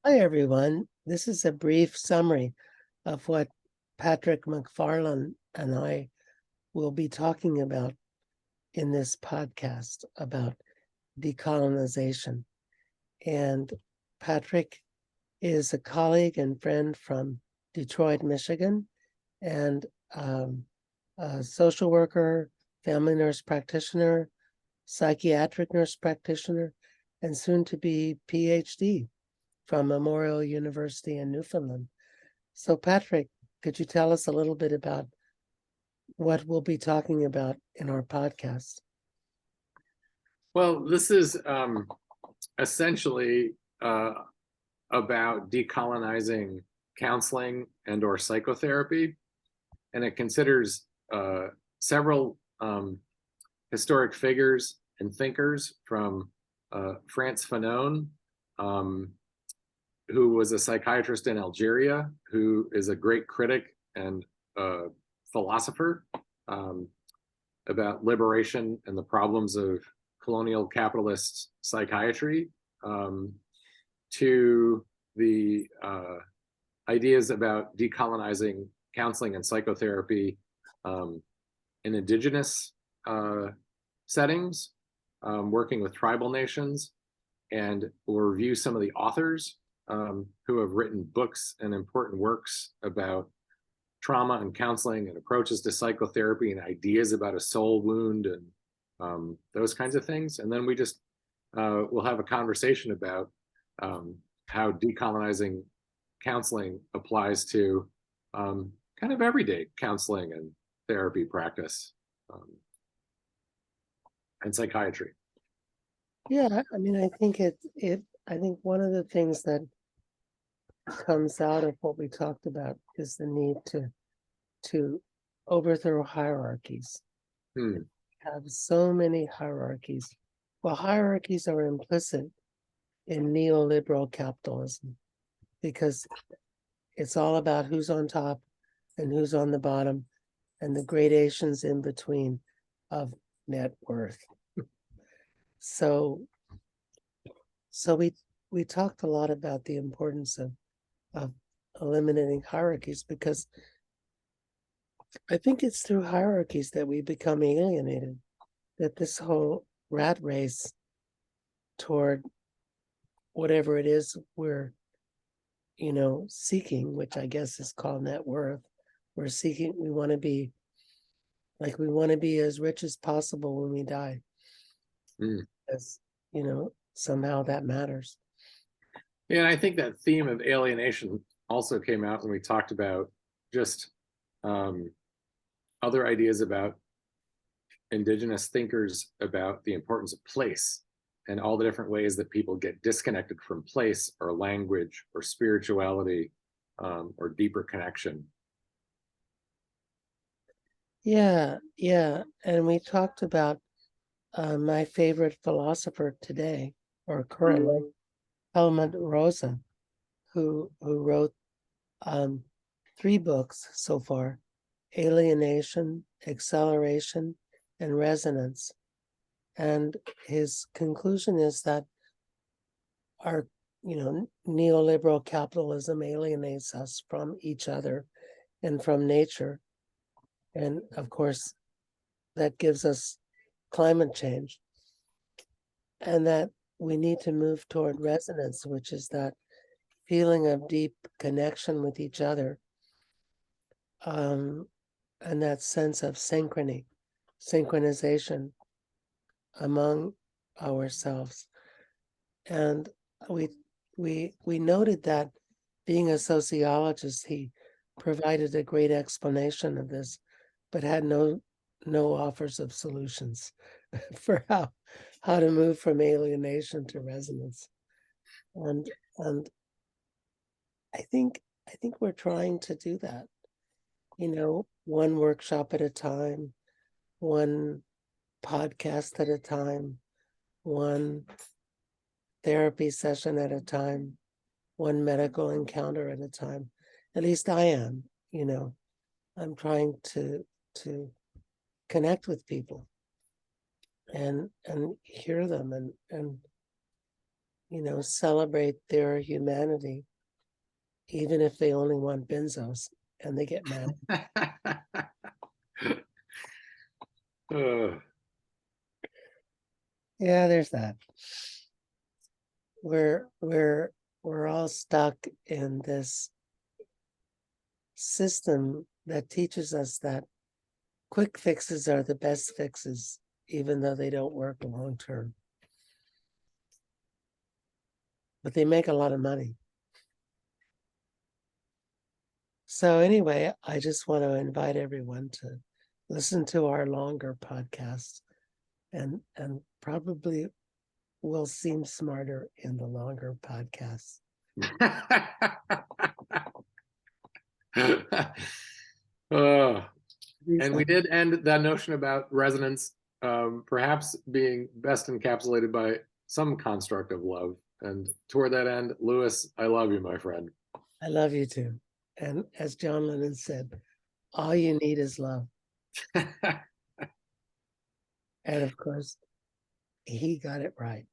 Hi, everyone. This is a brief summary of what Patrick McFarlane and I will be talking about in this podcast about decolonization. And Patrick is a colleague and friend from Detroit, Michigan, and a social worker, family nurse practitioner, psychiatric nurse practitioner, and soon to be PhD from Memorial University in Newfoundland. So, Patrick, could you tell us a little bit about what we'll be talking about in our podcast? Well, this is essentially about decolonizing counseling and or psychotherapy, and it considers several historic figures and thinkers from Frantz Fanon, who was a psychiatrist in Algeria, who is a great critic and philosopher about liberation and the problems of colonial capitalist psychiatry, to the ideas about decolonizing counseling and psychotherapy in indigenous settings, working with tribal nations, and we'll review some of the authors who have written books and important works about trauma and counseling and approaches to psychotherapy and ideas about a soul wound and those kinds of things. And then we just we'll have a conversation about how decolonizing counseling applies to kind of everyday counseling and therapy practice and psychiatry. Yeah, I mean, I think I think one of the things that comes out of what we talked about is the need to overthrow hierarchies. Hmm. We have so many hierarchies. Well, hierarchies are implicit in neoliberal capitalism because it's all about who's on top and who's on the bottom and the gradations in between of net worth. So we talked a lot about the importance of eliminating hierarchies because I think it's through hierarchies that we become alienated, that this whole rat race toward whatever it is we're, seeking, which I guess is called net worth. We're seeking, we want to be as rich as possible when we die. As, somehow that matters. Yeah, and I think that theme of alienation also came out when we talked about just other ideas about indigenous thinkers about the importance of place and all the different ways that people get disconnected from place or language or spirituality or deeper connection. Yeah. And we talked about my favorite philosopher today, or currently, Mehl-Madrona, who wrote 3 books so far: Alienation, Acceleration, and Resonance. And his conclusion is that our, neoliberal capitalism alienates us from each other and from nature. And of course, that gives us climate change. And that we need to move toward resonance, which is that feeling of deep connection with each other, and that sense of synchronization among ourselves. And we noted that, being a sociologist, he provided a great explanation of this, but had no offers of solutions for how to move from alienation to resonance. And I think we're trying to do that, one workshop at a time, one podcast at a time, one therapy session at a time, one medical encounter at a time. At least I am, I'm trying to connect with people and hear them and celebrate their humanity, even if they only want benzos and they get mad. Uh, Yeah, there's that. We're all stuck in this system that teaches us that quick fixes are the best fixes, even though they don't work long term. But they make a lot of money. So anyway, I just want to invite everyone to listen to our longer podcast, and probably will seem smarter in the longer podcast. And we did end that notion about resonance, perhaps being best encapsulated by some construct of love. And toward that end, Lewis, I love you, my friend. I love you too. And as John Lennon said, all you need is love. And of course, he got it right.